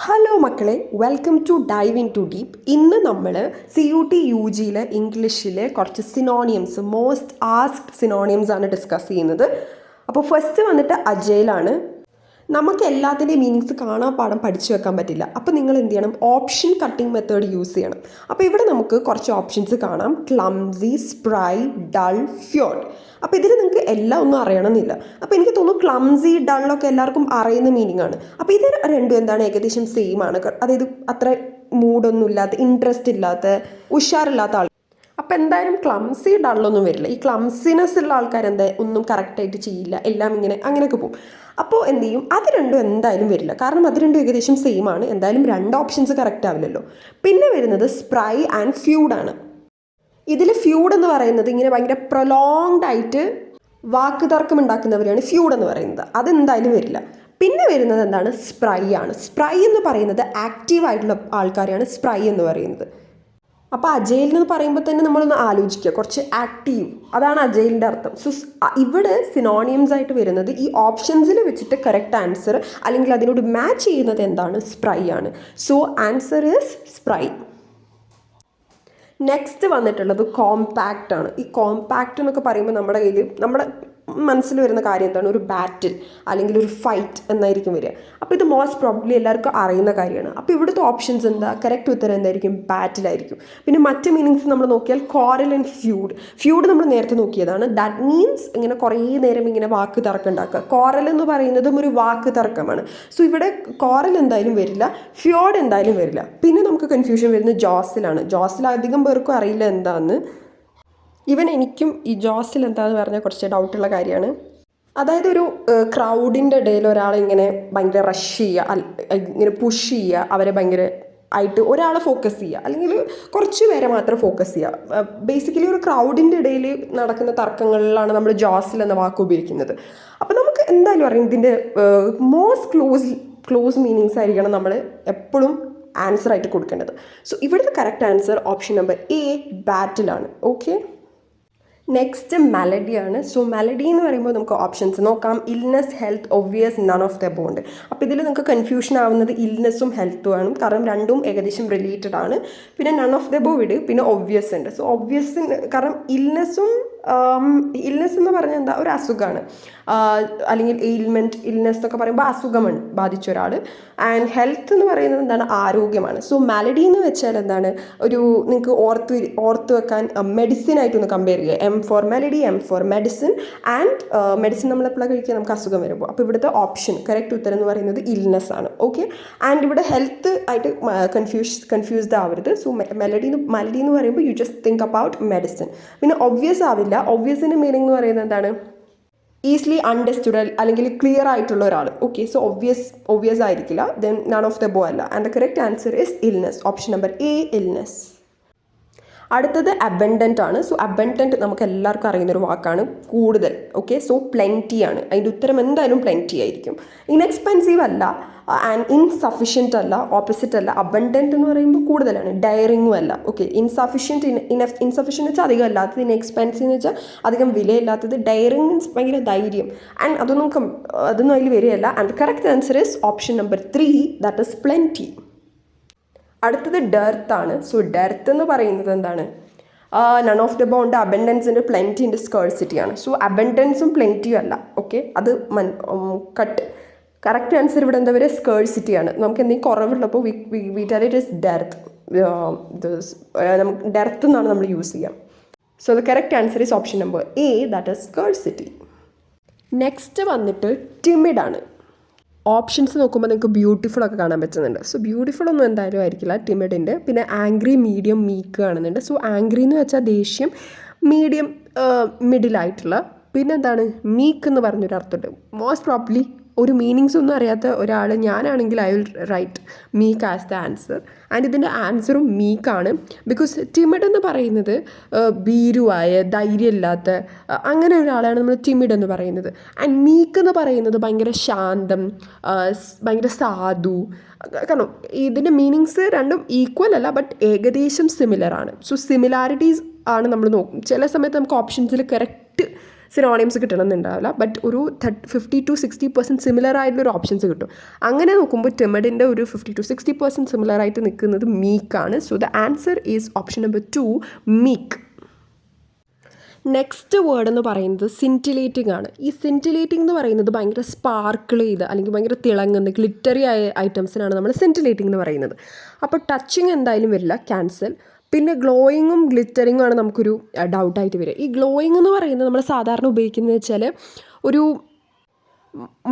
Hello മക്കളെ, welcome to dive in to deep. ഇന്ന് നമ്മൾ CUT UGയിൽ ഇംഗ്ലീഷിൽ കുറച്ച് സിനോണിയംസ്, മോസ്റ്റ് ആസ്ക്ഡ് സിനോണിയംസ് ആണ് ഡിസ്കസ് ചെയ്യുന്നത്. അപ്പോൾ ഫസ്റ്റ് വന്നിട്ട് അജൈലാണ്. നമുക്ക് എല്ലാത്തിൻ്റെയും മീനിങ്സ് കാണാപ്പാഠം പഠിച്ചു വെക്കാൻ പറ്റില്ല. അപ്പോൾ നിങ്ങൾ എന്ത് ചെയ്യണം? ഓപ്ഷൻ കട്ടിംഗ് മെത്തേഡ് യൂസ് ചെയ്യണം. അപ്പോൾ ഇവിടെ നമുക്ക് കുറച്ച് ഓപ്ഷൻസ് കാണാം: ക്ലംസി, സ്പ്രൈ, ഡൾ, ഫ്യോർഡ്. അപ്പോൾ ഇതിൽ നിങ്ങൾക്ക് എല്ലാം ഒന്നും അറിയണമെന്നില്ല. അപ്പോൾ എനിക്ക് തോന്നുന്നു ക്ലംസി, ഡള്ളൊക്കെ എല്ലാവർക്കും അറിയുന്ന മീനിങ് ആണ്. അപ്പോൾ ഇത് രണ്ടും എന്താണ്? ഏകദേശം സെയിം ആണ്. അതായത് അത്ര മൂഡൊന്നും ഇല്ലാത്ത, ഇൻട്രസ്റ്റ് ഇല്ലാത്ത, ഉഷാറില്ലാത്ത ആൾ. അപ്പോൾ എന്തായാലും ക്ലംസി, ഡള്ളൊന്നും വരില്ല. ഈ ക്ലംസിനെസ് ഉള്ള ആൾക്കാർ ഒന്നും കറക്റ്റായിട്ട് ചെയ്യില്ല, എല്ലാം ഇങ്ങനെ അങ്ങനെയൊക്കെ പോകും. അപ്പോൾ എന്ത് ചെയ്യും? അത് രണ്ടും എന്തായാലും വരില്ല, കാരണം അത് രണ്ടും ഏകദേശം സെയിം ആണ്. എന്തായാലും രണ്ട് ഓപ്ഷൻസ് കറക്റ്റ് ആവില്ലല്ലോ. പിന്നെ വരുന്നത് സ്പ്രൈ ആൻഡ് ഫ്യൂഡാണ്. ഇതിൽ ഫ്യൂഡ് എന്ന് പറയുന്നത് ഇങ്ങനെ ഭയങ്കര പ്രൊലോങ്ഡ് ആയിട്ട് വാക്ക് തർക്കം ഉണ്ടാക്കുന്നവരെയാണ് ഫ്യൂഡ് എന്ന് പറയുന്നത്. അതെന്തായാലും വരില്ല. പിന്നെ വരുന്നത് എന്താണ്? സ്പ്രൈ ആണ്. സ്പ്രൈ എന്ന് പറയുന്നത് ആക്റ്റീവായിട്ടുള്ള ആൾക്കാരെയാണ് സ്പ്രൈ എന്ന് പറയുന്നത്. അപ്പോൾ അജൈൽ എന്ന് പറയുമ്പോൾ തന്നെ നമ്മളൊന്ന് ആലോചിക്കുക, കുറച്ച് ആക്റ്റീവ്, അതാണ് അജൈലിൻ്റെ അർത്ഥം. സോ ഇവിടെ സിനോണിയംസ് ആയിട്ട് വരുന്നത് ഈ ഓപ്ഷൻസിൽ വെച്ചിട്ട് കറക്റ്റ് ആൻസർ അല്ലെങ്കിൽ അതിനോട് മാച്ച് ചെയ്യുന്നത് എന്താണ്? സ്പ്രൈ ആണ്. So answer is spray. Next വന്നിട്ടുള്ളത് കോമ്പാക്റ്റ് ആണ്. ഈ കോമ്പാക്റ്റ് എന്നൊക്കെ പറയുമ്പോൾ നമ്മുടെ മനസ്സിൽ വരുന്ന കാര്യം എന്താണ്? ഒരു ബാറ്റിൽ അല്ലെങ്കിൽ ഒരു ഫൈറ്റ് എന്നായിരിക്കും വരിക. അപ്പോൾ ഇത് മോസ്റ്റ് പ്രോബ്ലി എല്ലാവർക്കും അറിയുന്ന കാര്യമാണ്. അപ്പോൾ ഇവിടുത്തെ ഓപ്ഷൻസ് എന്താ? കറക്റ്റ് ഉത്തരം എന്തായിരിക്കും? ബാറ്റിലായിരിക്കും. പിന്നെ മറ്റ് മീനിങ്സ് നമ്മൾ നോക്കിയാൽ കോറൽ ആൻഡ് ഫ്യൂഡ്. ഫ്യൂഡ് നമ്മൾ നേരത്തെ നോക്കിയതാണ്. ദാറ്റ് മീൻസ് ഇങ്ങനെ കുറേ നേരം ഇങ്ങനെ വാക്ക് തർക്കം ഉണ്ടാക്കുക. കോറൽ എന്ന് പറയുന്നതും ഒരു വാക്ക് തർക്കമാണ്. സോ ഇവിടെ കോറൽ എന്തായാലും വരില്ല, ഫ്യൂഡ് എന്തായാലും വരില്ല. പിന്നെ നമുക്ക് കൺഫ്യൂഷൻ വരുന്നത് ജോസിലാണ്. ജോസിൽ അധികം പേർക്കും അറിയില്ല എന്താണെന്ന്. ഈവൻ എനിക്കും ഈ ജോസിൽ എന്താണെന്ന് പറഞ്ഞാൽ കുറച്ച് ഡൗട്ടുള്ള കാര്യമാണ്. അതായത് ഒരു ക്രൗഡിൻ്റെ ഇടയിൽ ഒരാളെ ഇങ്ങനെ ഭയങ്കര റഷ് ചെയ്യുക, ഇങ്ങനെ പുഷ് ചെയ്യുക, അവരെ ഭയങ്കര ആയിട്ട് ഒരാളെ ഫോക്കസ് ചെയ്യുക, അല്ലെങ്കിൽ കുറച്ച് പേരെ മാത്രം ഫോക്കസ് ചെയ്യുക. ബേസിക്കലി ഒരു ക്രൗഡിൻ്റെ ഇടയിൽ നടക്കുന്ന തർക്കങ്ങളിലാണ് നമ്മൾ ജോസിൽ എന്ന വാക്ക് ഉപയോഗിക്കുന്നത്. അപ്പോൾ നമുക്ക് എന്തായാലും അറിയാം ഇതിൻ്റെ മോസ്റ്റ് ക്ലോസ് മീനിങ്സ് ആയിരിക്കണം നമ്മൾ എപ്പോഴും ആൻസർ ആയിട്ട് കൊടുക്കേണ്ടത്. സോ ഇവിടുത്തെ correct answer option number A, ബാറ്റിലാണ്. ഓക്കെ. നെക്സ്റ്റ് മെലഡിയാണ്. സോ മെലഡി എന്ന് പറയുമ്പോൾ നമുക്ക് ഓപ്ഷൻസ് നോക്കാം: illness, health, obvious, none of the bond. അപ്പോൾ ഇതിൽ നിങ്ങൾക്ക് കൺഫ്യൂഷൻ ആവുന്നത് ഇൽനെസ്സും ഹെൽത്തും ആണ്, കാരണം രണ്ടും ഏകദേശം റിലേറ്റഡ് ആണ്. പിന്നെ നൺ ഓഫ് ദ ബോണ്ട്, പിന്നെ ഒബ്വിയസ് ഉണ്ട്. സോ ഒബ്വിയസ് കാരണം ഇൽനെസ് എന്ന് പറഞ്ഞാൽ എന്താ? ഒരു അസുഖമാണ്, അല്ലെങ്കിൽ എയിൽമെൻറ്റ്, ഇൽനെസ് എന്നൊക്കെ പറയുമ്പോൾ അസുഖമാണ് ബാധിച്ച ഒരാൾ. ആൻഡ് ഹെൽത്ത് എന്ന് പറയുന്നത് എന്താണ്? ആരോഗ്യമാണ്. സോ മെലഡി എന്ന് വെച്ചാൽ എന്താണ്? ഒരു നിങ്ങൾക്ക് ഓർത്ത് വെക്കാൻ മെഡിസിൻ ആയിട്ടൊന്ന് കമ്പയർ ചെയ്യുക. M for melody, M for medicine. And medicine നമ്മളെപ്പോഴാണ് കഴിക്കുക? നമുക്ക് അസുഖം വരുമ്പോൾ. അപ്പോൾ ഇവിടുത്തെ ഓപ്ഷൻ കറക്റ്റ് ഉത്തരം എന്ന് പറയുന്നത് ഇൽനെസ് ആണ്. ഓക്കെ. ആൻഡ് ഇവിടെ ഹെൽത്ത് ആയിട്ട് കൺഫ്യൂസ്ഡ് ആവരുത്. സോ മെലഡി എന്ന് പറയുമ്പോൾ you just think about medicine. പിന്നെ ഒബ്വിയസ് ആവില്ല. ഒബ്വിയസിൻ്റെ മീനിങ് എന്ന് പറയുന്നത് എന്താണ്? ഈസിലി അണ്ടർസ്റ്റുഡ് അല്ലെങ്കിൽ ക്ലിയർ ആയിട്ടുള്ള ഒരാൾ. ഓക്കെ. സോ ഒബ്വിയസ് ആയിരിക്കില്ല. ദെൻ നൺ ഓഫ് ദ ബോ അല്ല. And the correct answer is illness. Option number A, illness. അടുത്തത് അബൻഡൻ്റ് ആണ്. സോ അബൻഡൻ്റ് നമുക്ക് എല്ലാവർക്കും അറിയുന്നൊരു വാക്കാണ്, കൂടുതൽ. ഓക്കെ. സോ പ്ലെൻറ്റി ആണ്. അതിൻ്റെ ഉത്തരം എന്തായാലും പ്ലെൻറ്റി ആയിരിക്കും. ഇൻഎക്സ്പെൻസീവ് അല്ല, ആൻഡ് ഇൻസഫിഷ്യൻ്റ് അല്ല, ഓപ്പോസിറ്റ് അല്ല. അബൻഡൻ്റ് എന്ന് പറയുമ്പോൾ കൂടുതലാണ്, ഡയറിങ്ങും അല്ല. ഓക്കെ. ഇൻസഫിഷ്യൻറ്റ് ഇൻസഫിഷ്യൻ്റ് വെച്ചാൽ അധികം അല്ലാത്തത്, ഇൻഎക്സ്പെൻസീവ് എന്ന് വെച്ചാൽ അധികം വിലയില്ലാത്തത്, ഡയറിങ് മീൻസ് ഭയങ്കര ധൈര്യം. ആൻഡ് അതൊന്നും അതിൽ വരികയല്ല. And correct answer is option number 3, that is plenty. അടുത്തത് ഡെർത്ത് ആണ്. സോ ഡെർത്ത് എന്ന് പറയുന്നത് എന്താണ്? നൺ ഓഫ് ദ ബോണ്ട്, അബൻഡൻസിൻ്റെ, പ്ലെൻറ്റിൻ്റെ, സ്കേഴ്സിറ്റി ആണ്. സോ അബൻഡൻസും പ്ലെൻറ്റിയും അല്ല. ഓക്കെ. അത് കട്ട്. കറക്റ്റ് ആൻസർ ഇവിടെ എന്താ വരിക? സ്കേഴ്സിറ്റി ആണ്. നമുക്ക് എന്തെങ്കിലും കുറവുള്ളപ്പോൾ V tell it is dearth. നമുക്ക് ഡെർത്ത് എന്നാണ് നമ്മൾ യൂസ് ചെയ്യുക. So the correct answer is option number A, that is scarcity. Next വന്നിട്ട് ടിമിഡ് ആണ്. ഓപ്ഷൻസ് നോക്കുമ്പോൾ നിങ്ങൾക്ക് ബ്യൂട്ടിഫുൾ ഒക്കെ കാണാൻ പറ്റുന്നുണ്ട്. സോ ബ്യൂട്ടിഫുൾ ഒന്നും എന്തായാലും ആയിരിക്കില്ല ടിമിഡിൻ്റെ. പിന്നെ ആംഗ്രി, മീഡിയം, മീക്ക് കാണുന്നുണ്ട്. സോ ആംഗ്രി എന്ന് വെച്ചാൽ ദേഷ്യം, മീഡിയം മിഡിലായിട്ടുള്ള, പിന്നെ എന്താണ്? മീക്ക് എന്ന് പറഞ്ഞൊരു അർത്ഥമുണ്ട്. മോസ്റ്റ് പ്രോബ്ലി ഒരു മീനിങ്സ് ഒന്നും അറിയാത്ത ഒരാൾ ഞാനാണെങ്കിൽ I will write meek as the answer. And ഇതിൻ്റെ ആൻസറും മീക്കാണ്. ബിക്കോസ് ടിമിഡ് എന്ന് പറയുന്നത് ഭീരുവായ, ധൈര്യമില്ലാത്ത അങ്ങനെ ഒരാളാണ് നമ്മൾ ടിമിഡ് എന്ന് പറയുന്നത്. ആൻഡ് മീക്ക് എന്ന് പറയുന്നത് ഭയങ്കര ശാന്തം, ഭയങ്കര സാധു. കാരണം ഇതിൻ്റെ മീനിങ്സ് രണ്ടും ഈക്വൽ അല്ല, ബട്ട് ഏകദേശം സിമിലർ ആണ്. സോ സിമിലാരിറ്റീസ് ആണ് നമ്മൾ നോക്കും. ചില സമയത്ത് നമുക്ക് ഓപ്ഷൻസിൽ കറക്റ്റ് സിനോണിംസ് കിട്ടണമെന്നുണ്ടാവില്ല, ബട്ട് ഒരു 50-60% സിമിലർ ആയിട്ടുള്ളൊരു ഓപ്ഷൻസ് കിട്ടും. അങ്ങനെ നോക്കുമ്പോൾ ടിമിഡിൻ്റെ ഒരു 50-60% സിമിലർ ആയിട്ട് നിൽക്കുന്നത് മീക്കാണ്. So the answer is option number 2, meek. Next word എന്ന് പറയുന്നത് സിൻറ്റിലേറ്റിംഗ് ആണ്. ഈ സിൻറ്റിലേറ്റിംഗ് എന്ന് പറയുന്നത് ഭയങ്കര സ്പാർക്കിൾ ചെയ്ത് അല്ലെങ്കിൽ ഭയങ്കര തിളങ്ങുന്ന ഗ്ലിറ്ററി ആയ ഐറ്റംസിനാണ് നമ്മൾ സിൻറ്റിലേറ്റിംഗ് എന്ന് പറയുന്നത്. അപ്പോൾ ടച്ചിങ് എന്തായാലും വരില്ല, ക്യാൻസൽ. പിന്നെ ഗ്ലോയിങ്ങും ഗ്ലിറ്ററിങ്ങും ആണ് നമുക്കൊരു ഡൗട്ടായിട്ട് വരിക. ഈ ഗ്ലോയിങ് എന്ന് പറയുന്നത് നമ്മൾ സാധാരണ ഉപയോഗിക്കുന്നത് വെച്ചാൽ ഒരു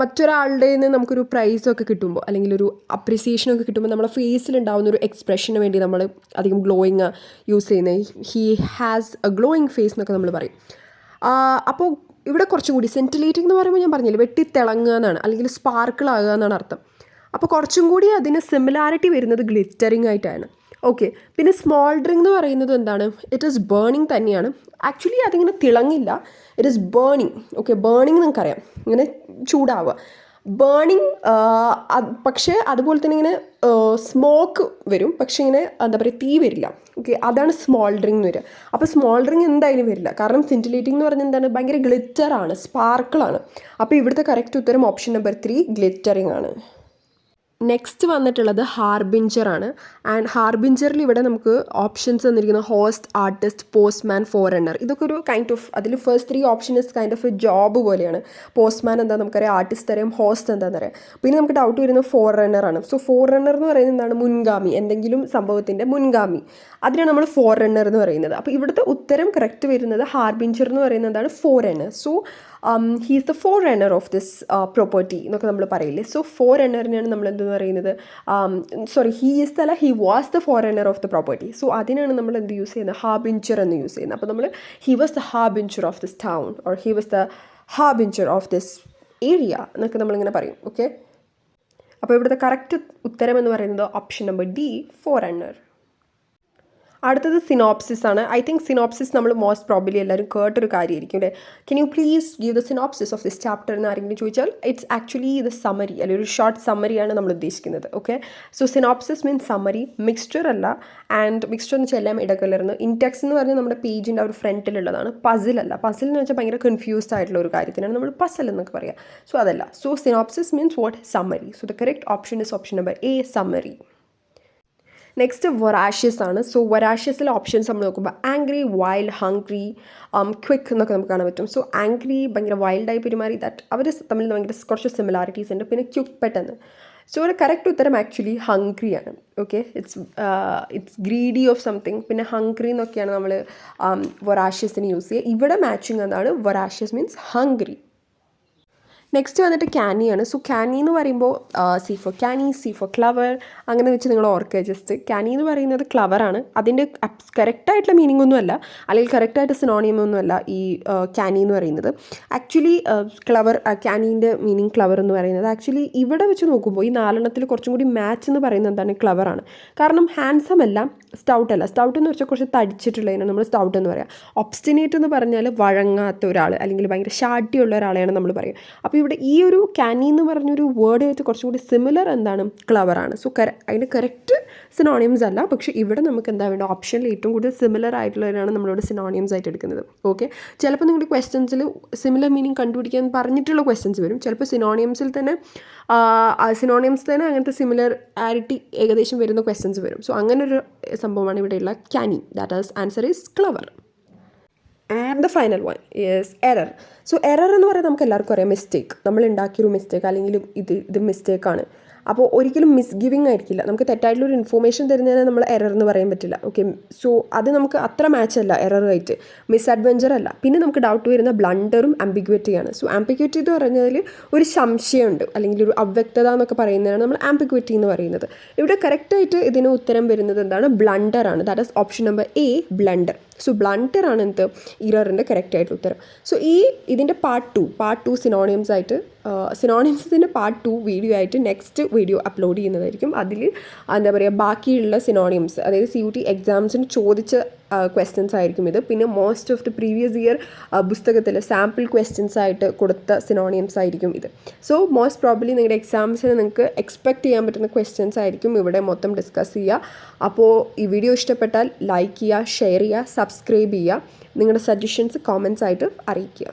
മറ്റൊരാളുടെ നിന്ന് നമുക്കൊരു പ്രൈസൊക്കെ കിട്ടുമ്പോൾ അല്ലെങ്കിൽ ഒരു അപ്രിസിയേഷനൊക്കെ കിട്ടുമ്പോൾ നമ്മുടെ ഫേസിലുണ്ടാകുന്ന ഒരു എക്സ്പ്രഷന് വേണ്ടി നമ്മൾ അധികം ഗ്ലോയിങ് യൂസ് ചെയ്യുന്നത്. He has a glowing face എന്നൊക്കെ നമ്മൾ പറയും. അപ്പോൾ ഇവിടെ കുറച്ചുകൂടി സെൻറ്റിലേറ്റിംഗ് എന്ന് പറയുമ്പോൾ ഞാൻ പറഞ്ഞില്ലേ വെട്ടിത്തിളങ്ങുക എന്നാണ്, അല്ലെങ്കിൽ സ്പാർക്കിൾ ആകുക എന്നാണ് അർത്ഥം. അപ്പോൾ കുറച്ചും കൂടി അതിന് സിമിലാരിറ്റി വരുന്നത് ഗ്ലിറ്ററിങ് ആയിട്ടാണ്. ഓക്കെ. പിന്നെ സ്മോൾഡറിങ് എന്ന് പറയുന്നത് എന്താണ്? ഇറ്റ് ഈസ് ബേണിങ് തന്നെയാണ്. ആക്ച്വലി അതിങ്ങനെ തിളങ്ങില്ല, it is burning. Okay, burning നിങ്ങൾക്കറിയാം, ഇങ്ങനെ ചൂടാവുക, ബേണിങ്. പക്ഷേ അതുപോലെ തന്നെ ഇങ്ങനെ സ്മോക്ക് വരും, പക്ഷേ ഇങ്ങനെ എന്താ പറയുക, തീ വരില്ല. ഓക്കെ, അതാണ് സ്മോൾഡറിങ് എന്ന് വരിക. അപ്പോൾ സ്മോൾഡറിങ് എന്തായാലും വരില്ല, കാരണം സിൻറ്റിലേറ്റിംഗ് എന്ന് പറഞ്ഞാൽ എന്താണ്, ഭയങ്കര ഗ്ലിറ്ററാണ്, സ്പാർക്കിളാണ്. അപ്പോൾ ഇവിടുത്തെ കറക്റ്റ് ഉത്തരം ഓപ്ഷൻ നമ്പർ 3, ഗ്ലിറ്ററിങ് ആണ്. നെക്സ്റ്റ് വന്നിട്ടുള്ളത് ഹാർബിഞ്ചറാണ്. ആൻഡ് ഹാർബിഞ്ചറിൽ ഇവിടെ നമുക്ക് ഓപ്ഷൻസ് തന്നിരിക്കുന്ന ഹോസ്റ്റ്, ആർട്ടിസ്റ്റ്, പോസ്റ്റ്മാൻ, ഫോറണ്ണർ. ഇതൊക്കെ ഒരു കൈൻഡ് ഓഫ്, അതിൽ first 3 option is kind of A job പോലെയാണ്. പോസ്റ്റ്മാൻ എന്താ നമുക്കറിയാം, ആർട്ടിസ്റ്റ് അറിയാം, ഹോസ്റ്റ് എന്താണെന്ന് അറിയാം. പിന്നെ നമുക്ക് ഡൗട്ട് വരുന്നത് ഫോറണ്ണറാണ്. സോ ഫോറണ്ണർ എന്ന് പറയുന്നത് എന്താണ്? മുൻഗാമി, എന്തെങ്കിലും സംഭവത്തിൻ്റെ മുൻഗാമി, അതിനാണ് നമ്മൾ ഫോറണ്ണർ എന്ന് പറയുന്നത്. അപ്പോൾ ഇവിടുത്തെ ഉത്തരം കറക്റ്റ് വരുന്നത് ഹാർബിഞ്ചർ എന്ന് പറയുന്നത് എന്താണ്? Forerunner. So he is the forerunner of this property എന്നൊക്കെ നമ്മൾ പറയില്ലേ. സോ ഫോറണ്ണറിനാണ് നമ്മൾ എന്തെന്ന് പറയുന്നത്, സോറി, ഹീ ഈസ് അല്ല, he was the forerunner of the property. So അതിനാണ് നമ്മൾ എന്ത് യൂസ് ചെയ്യുന്നത്? ഹാർബിഞ്ചർ എന്ന് യൂസ് ചെയ്യുന്നത്. അപ്പോൾ നമ്മൾ he was the harbinger of this town, or he was the harbinger of this area എന്നൊക്കെ നമ്മളിങ്ങനെ പറയും. ഓക്കെ. അപ്പോൾ ഇവിടുത്തെ കറക്റ്റ് ഉത്തരം എന്ന് പറയുന്നത് ഓപ്ഷൻ നമ്പർ ഡി, ഫോറണ്ണർ. അടുത്തത് സിനോപ്സിസ് ആണ്. ഐ തിങ്ക് സിനോപ്സിസ് നമ്മൾ മോസ്റ്റ് പ്രോബബ്ലി എല്ലാവരും കേട്ടൊരു കാര്യമായിരിക്കും അല്ലേ. Can you please give the synopsis of this chapter എന്ന് ആരെങ്കിലും ചോദിച്ചാൽ ഇറ്റ്സ് ആക്ച്വലി ദ സമ്മറി, അല്ലെങ്കിൽ ഒരു ഷോർട്ട് സമ്മറിയാണ് നമ്മൾ ഉദ്ദേശിക്കുന്നത്. Okay. So synopsis means summary, mixture അല്ല. ആൻഡ് മിക്സ്ചർ എന്ന് വെച്ചാൽ എല്ലാം ഇടകലർന്ന്. ഇൻടെക്സ് എന്ന് പറഞ്ഞാൽ നമ്മുടെ പേജിൻ്റെ ആ ഒരു ഫ്രണ്ടിലുള്ളതാണ്. പസിൽ അല്ല. പസിൽ എന്ന് വെച്ചാൽ ഭയങ്കര കൺഫ്യൂസ്ഡ് ആയിട്ടുള്ള ഒരു കാര്യത്തിനാണ് നമ്മൾ പസിൽ എന്നൊക്കെ പറയുക. സോ അതല്ല. So synopsis means what? Summary. So the correct option is option number A, summary. Next voracious ആണ്. സോ വൊറാഷ്യസിലെ ഓപ്ഷൻസ് നമ്മൾ നോക്കുമ്പോൾ ആംഗ്രി, വൈൽഡ്, ഹംഗ്രി, ക്വിക്ക് എന്നൊക്കെ നമുക്ക് കാണാൻ പറ്റും. സോ ആംഗ്രി ഭയങ്കര വൈൽഡായി പെരുമാറി, ദാറ്റ് അവർ തമ്മിൽ ഭയങ്കര കുറച്ച് സിമിലാരിറ്റീസ് ഉണ്ട്. പിന്നെ ക്വിക്ക് പെട്ടെന്ന്. സോ ഇവിടെ കറക്റ്റ് ഉത്തരം ആക്ച്വലി ഹംഗ്രി ആണ്. Okay. It's greedy of something. പിന്നെ ഹംഗ്രി എന്നൊക്കെയാണ് നമ്മൾ വൊറാഷ്യസിന് യൂസ് ചെയ്യുക. ഇവിടെ മാച്ചിങ് എന്താണ്? വൊറാഷ്യസ് മീൻസ് ഹംഗ്രി. നെക്സ്റ്റ് വന്നിട്ട് ക്യാനിയാണ്. സോ ക്യാനി എന്ന് പറയുമ്പോൾ C for canny, C for clever, അങ്ങനെ വെച്ച് നിങ്ങൾ ഓർക്കുക ജസ്റ്റ്. ക്യാനി എന്ന് പറയുന്നത് ക്ലവറാണ്. അതിൻ്റെ കറക്റ്റായിട്ടുള്ള മീനിങ് ഒന്നുമല്ല, അല്ലെങ്കിൽ കറക്റ്റായിട്ട് സിനോണിയം ഒന്നുമല്ല ഈ ക്യാനി എന്ന് പറയുന്നത്. ആക്ച്വലി ക്ലവർ, ക്യാനീൻ്റെ മീനിങ് ക്ലവർ എന്ന് പറയുന്നത് ആക്ച്വലി ഇവിടെ വെച്ച് നോക്കുമ്പോൾ ഈ 4 കുറച്ചും കൂടി മാച്ച് എന്ന് പറയുന്നത് എന്താണ്? ക്ലവറാണ്. കാരണം ഹാൻസം അല്ല, സ്റ്റൗട്ട് അല്ല. സ്റ്റൗട്ട് എന്ന് വെച്ചാൽ കുറച്ച് തടിച്ചിട്ടുള്ളതിനാണ് നമ്മൾ സ്റ്റൗട്ട് എന്ന് പറയുക. ഒബ്സ്റ്റിനേറ്റ് എന്ന് പറഞ്ഞാൽ വഴങ്ങാത്ത ഒരാൾ, അല്ലെങ്കിൽ ഭയങ്കര ഷാട്ടിയുള്ള ഒരാളെയാണ് നമ്മൾ പറയുക. അപ്പോൾ ഇവിടെ ഈ ഒരു ക്യാനി എന്ന് പറഞ്ഞൊരു വേർഡ് ആയിട്ട് കുറച്ചുകൂടി സിമിലർ എന്താണ്? ക്ലവറാണ്. സോ അതിൻ്റെ കറക്റ്റ് സിനോണിയംസ് അല്ല, പക്ഷേ ഇവിടെ നമുക്ക് എന്താ വേണ്ട? ഓപ്ഷനിൽ ഏറ്റവും കൂടുതൽ സിമിലർ ആയിട്ടുള്ളവരാണ് നമ്മളിവിടെ സിനോണിയംസ് ആയിട്ട് എടുക്കുന്നത്. ഓക്കെ. ചിലപ്പോൾ നിങ്ങളുടെ ക്വസ്റ്റ്യൻസിൽ സിമിലർ മീനിങ് കണ്ടുപിടിക്കാൻ പറഞ്ഞിട്ടുള്ള ക്വസ്റ്റ്യൻസ് വരും. ചിലപ്പോൾ സിനോണിയംസിൽ തന്നെ അങ്ങനത്തെ സിമിലറിറ്റി ഏകദേശം വരുന്ന ക്വസ്റ്റ്യൻസ് വരും. സോ അങ്ങനൊരു സംഭവമാണ് ഇവിടെയുള്ള canny. That is answer is clever. And the final one is error. So error എന്ന് പറയുന്നത് നമുക്ക് എല്ലാവർക്കും അറിയാം, മിസ്റ്റേക്ക്. നമ്മൾ ഉണ്ടാക്കിയൊരു മിസ്റ്റേക്ക്, അല്ലെങ്കിൽ ഇത് മിസ്റ്റേക്കാണ്. അപ്പോൾ ഒരിക്കലും മിസ്ഗിവിങ് ആയിരിക്കില്ല. നമുക്ക് തെറ്റായിട്ടുള്ളൊരു ഇൻഫോർമേഷൻ തരുന്നതിന് നമ്മൾ എറർ എന്ന് പറയാൻ പറ്റില്ല. ഓക്കെ. സോ അത് നമുക്ക് അത്ര മാച്ച് അല്ല എററുമായിട്ട്, മിസ്അഡ്വെഞ്ചർ അല്ല. പിന്നെ നമുക്ക് ഡൗട്ട് വരുന്ന ബ്ലണ്ടറും ആംബിഗ്വിറ്റിയാണ്. സോ ആംബിഗ്വിറ്റി എന്ന് പറഞ്ഞാൽ ഒരു സംശയമുണ്ട്, അല്ലെങ്കിൽ ഒരു അവ്യക്തത എന്നൊക്കെ പറയുന്നതാണ് നമ്മൾ ആംബിഗ്വിറ്റി എന്ന് പറയുന്നത്. ഇവിടെ കറക്റ്റായിട്ട് ഇതിന് ഉത്തരം വരുന്നത് എന്താണ്? ബ്ലണ്ടറാണ്. That is option number A, blunder. So ബ്ലണ്ടറാണ് എന്ത്? ഇററിൻ്റെ കറക്റ്റായിട്ടുള്ള ഉത്തരം. സോ ഇതിൻ്റെ പാർട്ട് ടു സിനോണിയംസ് ആയിട്ട്, സിനോണിയംസിൻ്റെ പാർട്ട് 2 വീഡിയോ ആയിട്ട് നെക്സ്റ്റ് വീഡിയോ അപ്ലോഡ് ചെയ്യുന്നതായിരിക്കും. അതിൽ എന്താ പറയുക, ബാക്കിയുള്ള സിനോണിയംസ്, അതായത് CUT എക്സാംസിന് ചോദിച്ച ക്വസ്റ്റ്യൻസ് ആയിരിക്കും ഇത്. പിന്നെ most of the previous year പുസ്തകത്തിൽ സാമ്പിൾ ക്വസ്റ്റ്യൻസ് ആയിട്ട് കൊടുത്ത സിനോണിയംസ് ആയിരിക്കും ഇത്. സോ മോസ്റ്റ് പ്രോബബ്ലി നിങ്ങളുടെ എക്സാംസിന് നിങ്ങൾക്ക് എക്സ്പെക്റ്റ് ചെയ്യാൻ പറ്റുന്ന ക്വസ്റ്റ്യൻസ് ആയിരിക്കും ഇവിടെ മൊത്തം ഡിസ്കസ് ചെയ്യുക. അപ്പോൾ ഈ വീഡിയോ ഇഷ്ടപ്പെട്ടാൽ ലൈക്ക് ചെയ്യുക, ഷെയർ ചെയ്യുക, സബ്സ്ക്രൈബ് ചെയ്യുക. നിങ്ങളുടെ സജഷൻസ് കോമെൻറ്റ്സ് ആയിട്ട് അറിയിക്കുക.